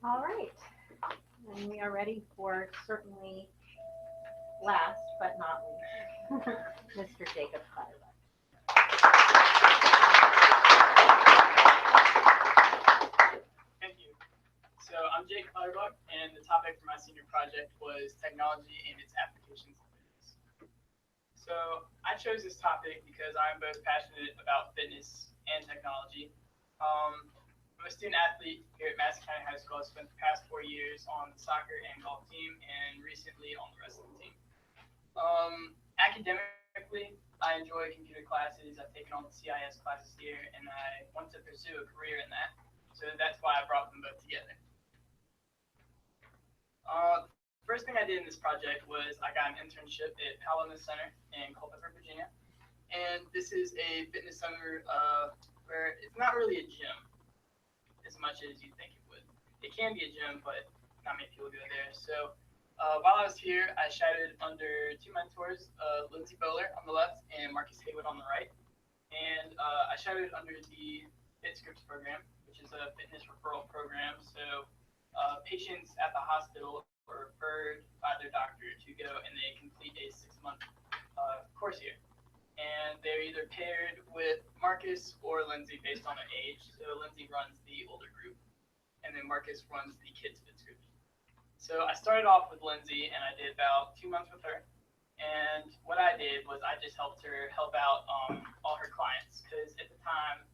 All right, and we are ready for certainly last but not least, Mr. Jacob Clutterbuck. Thank you. So I'm JClatterbuck, and the topic for my senior project was technology and its applications in fitness. So I chose this topic because I'm both passionate about fitness and technology. Um, I'm a student athlete here at Madison County High School. I spent the past 4 years on the soccer and golf team, and recently on the wrestling team. Academically, I enjoy computer classes. I've taken all the CIS classes here, and I want to pursue a career in that. So that's why I brought them both together. First thing I did in this project was I got an internship at Palamas Center in Culpeper, Virginia. And this is a fitness center where it's not really a gym as much as you think it would. It can be a gym, but not many people go there. So while I was here, I shadowed under two mentors, Lindsay Bowler on the left and Marcus Haywood on the right. And I shadowed under the FitScripts program, which is a fitness referral program. So patients at the hospital are referred by their doctor to go and they complete a 6 month course here. And they're either paired with Marcus or Lindsay based on their age. So Lindsay runs the older group, and then Marcus runs the kids' fits group. So I started off with Lindsay, and I did about 2 months with her. And what I did was I just helped her help out all her clients because at the time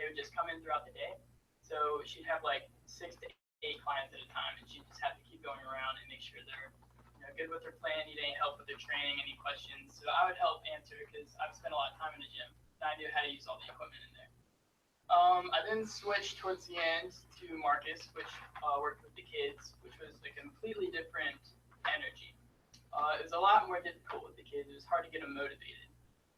they would just come in throughout the day. So she'd have like 6 to 8 clients at a time, and she'd just have to keep going around and make sure they're good with their plan, need any help with their training, any questions. So I would help answer because I've spent a lot of time in the gym and I knew how to use all the equipment in there. I then switched towards the end to Marcus, which worked with the kids, which was a completely different energy. It was a lot more difficult with the kids. It was hard to get them motivated.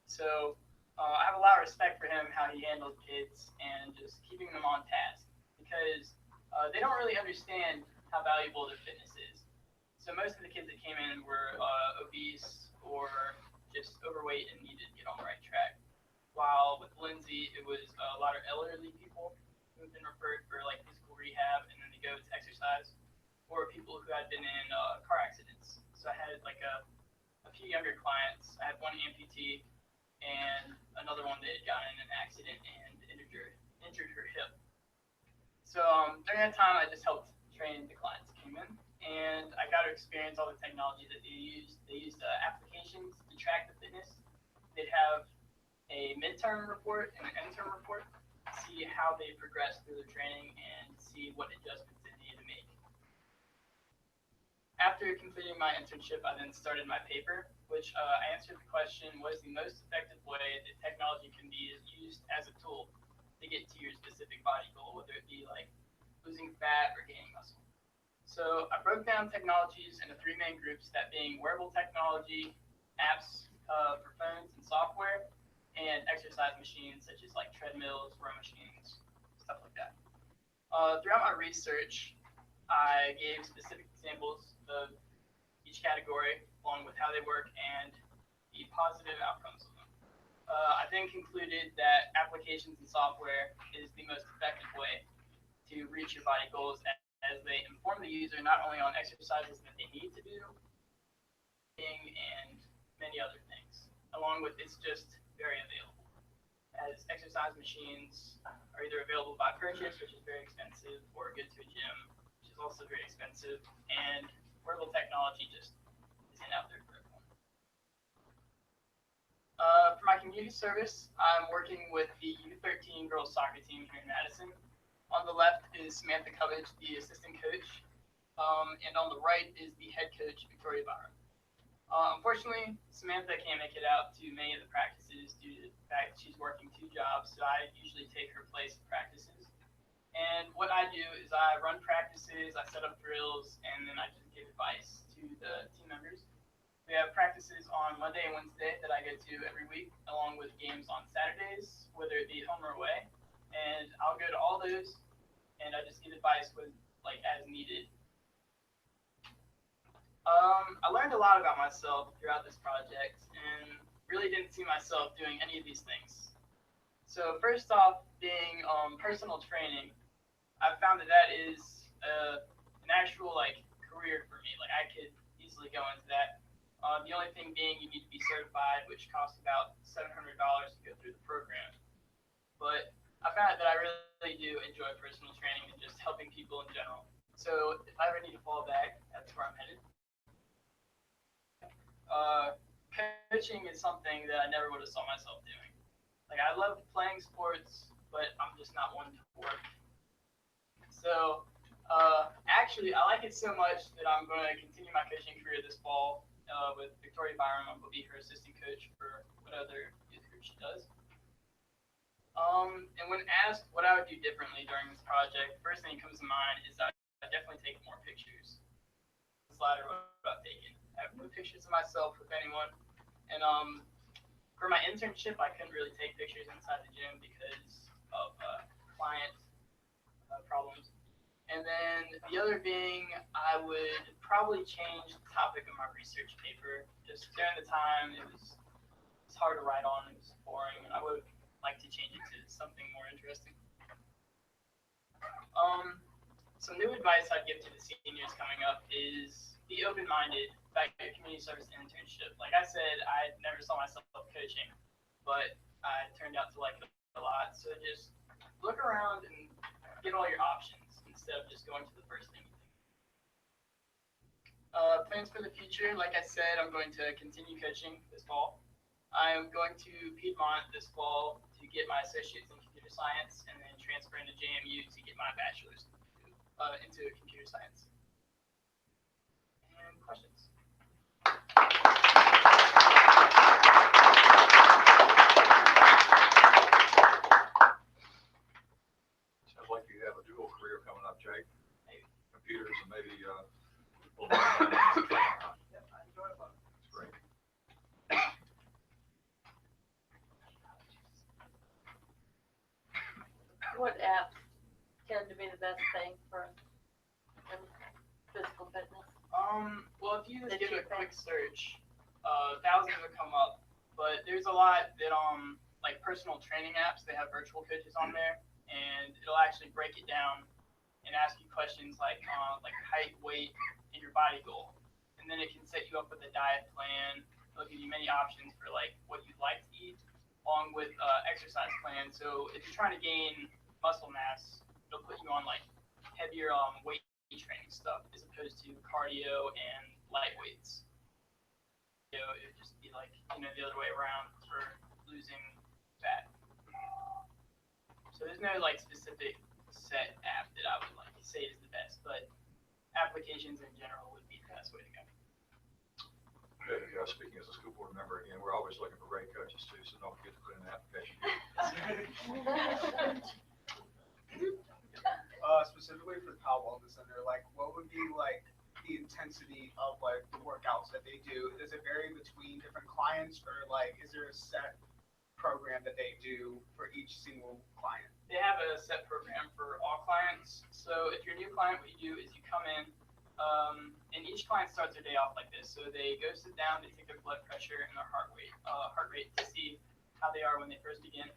So I have a lot of respect for him, how he handled kids and just keeping them on task because they don't really understand how valuable their fitness is. So most of the kids that came in were obese or just overweight and needed to get on the right track. While with Lindsay, it was a lot of elderly people who have been referred for like physical rehab and then they go to exercise, or people who had been in car accidents. So I had like a few younger clients. I had one amputee and another one that had gotten in an accident and injured her hip. So during that time, I just helped train the clients that came in, and I got to experience all the technology that they used. They used applications to track the fitness. They'd have a midterm report and an interim report to see how they progressed through their training and see what adjustments they needed to make. After completing my internship, I then started my paper, which I answered the question, what is the most effective way that technology can be used as a tool to get to your specific body goal, whether it be like losing fat or gaining muscle. So I broke down technologies into three main groups, that being wearable technology, apps for phones and software, and exercise machines such as like treadmills, row machines, stuff like that. Throughout my research, I gave specific examples of each category along with how they work and the positive outcomes of them. I then concluded that applications and software is the most effective way to reach your body goals as they inform the user not only on exercises that they need to do, and many other things, along with it's just very available. As exercise machines are either available by purchase, which is very expensive, or go to a gym, which is also very expensive, and wearable technology just isn't out there for everyone. For my community service, I'm working with the U13 girls soccer team here in Madison. On the left is Samantha Covage, the assistant coach, and on the right is the head coach, Victoria Byron. Unfortunately, Samantha can't make it out to many of the practices due to the fact that she's working two jobs, so I usually take her place in practices. And what I do is I run practices, I set up drills, and then I just give advice to the team members. We have practices on Monday and Wednesday that I go to every week, along with games on Saturdays, whether it be home or away. And I'll go to all those, and I just give advice with like as needed. I learned a lot about myself throughout this project, and really didn't see myself doing any of these things. So first off, being personal training, I've found that that is an actual like career for me. Like I could easily go into that. The only thing being you need to be certified, which costs about $700 to go through the program. But I found that I really do enjoy personal training and just helping people in general. So if I ever need to fall back, that's where I'm headed. Coaching is something that I never would have saw myself doing. Like I love playing sports, but I'm just not one to work. So actually, I like it so much that I'm going to continue my coaching career this fall with Victoria Byram. I'm going to be her assistant coach for what other youth group she does. And when asked what I would do differently during this project, first thing that comes to mind is I definitely take more pictures. Slide or what I've taken. I have no pictures of myself with anyone. And for my internship, I couldn't really take pictures inside the gym because of client problems. And then the other being, I would probably change the topic of my research paper. Just during the time, it was hard to write on. It was boring, and I would like to change it to something more interesting. Some new advice I'd give to the seniors coming up is be open-minded about your community service internship. Like I said, I never saw myself coaching, but I turned out to like it a lot. So just look around and get all your options instead of just going to the first thing you think. Plans for the future, like I said, I'm going to continue coaching this fall. I'm going to Piedmont this fall to get my associates in computer science and then transfer into JMU to get my bachelor's into computer science. And questions? Sounds like you have a dual career coming up, Jake. Maybe. Computers and maybe a little bit of Yeah, I enjoy it. That's great. What apps tend to be the best thing for physical fitness? Well, if you just give it a quick search, thousands will come up. But there's a lot that like personal training apps. They have virtual coaches on there, and it'll actually break it down and ask you questions like height, weight, and your body goal. And then it can set you up with a diet plan. It'll give you many options for like what you'd like to eat, along with exercise plan. So if you're trying to gain muscle mass, it'll put you on like heavier weight training stuff as opposed to cardio and light weights. So it would just be like, the other way around for losing fat. So there's no like specific set app that I would like to say is the best, but applications in general would be the best way to go. Good. Speaking as a school board member, again, we're always looking for great coaches too, so don't forget to put in an application. Specifically for the Powell Wellness Center, like what would be like the intensity of like the workouts that they do? Does it vary between different clients, or like is there a set program that they do for each single client? They have a set program for all clients. So if you're a new client, what you do is you come in, and each client starts their day off like this. So they go sit down, they take their blood pressure and their heart rate to see how they are when they first begin.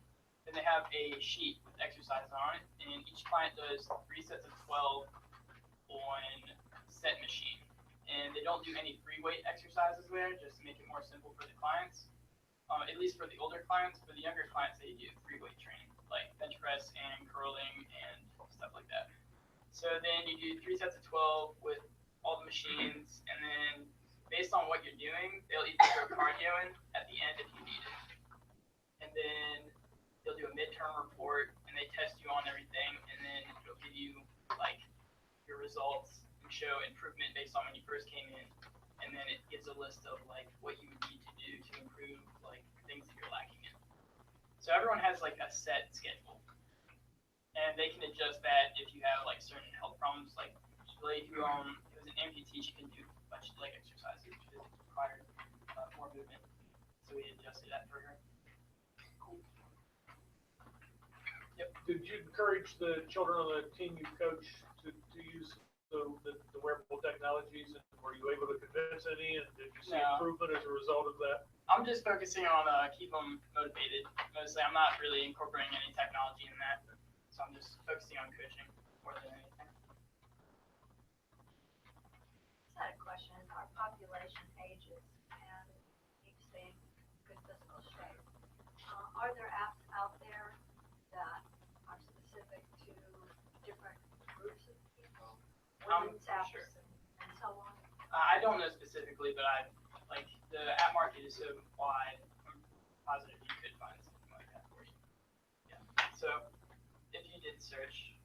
Then they have a sheet with exercises on it, and each client does 3 sets of 12 on set machine. And they don't do any free weight exercises there, just to make it more simple for the clients. At least for the older clients. For the younger clients, they do free weight training, like bench press and curling and stuff like that. So then you do 3 sets of 12 with all the machines, and then based on what you're doing, they'll either throw cardio in at the end if you need it. And then they'll do a midterm report, and they test you on everything, and then it'll give you like your results and show improvement based on when you first came in. And then it gives a list of like what you would need to do to improve like things that you're lacking in. So everyone has like a set schedule, and they can adjust that if you have like certain health problems. Like Blake, who was an amputee, she can do a bunch of leg exercises, which required more movement. So we adjusted that for her. Cool. Yep. Did you encourage the children on the team you coach to use the wearable technologies, and were you able to convince any, and did you see improvement as a result of that? I'm just focusing on keep them motivated. Mostly, I'm not really incorporating any technology in that, so I'm just focusing on coaching more than anything. population ages and keeps staying in good physical shape. Are there apps out there that are specific to different groups of people? Women's apps Sure. and so on? I don't know specifically, but like the app market is so wide. I'm positive you could find something like that for you. Yeah. So if you did search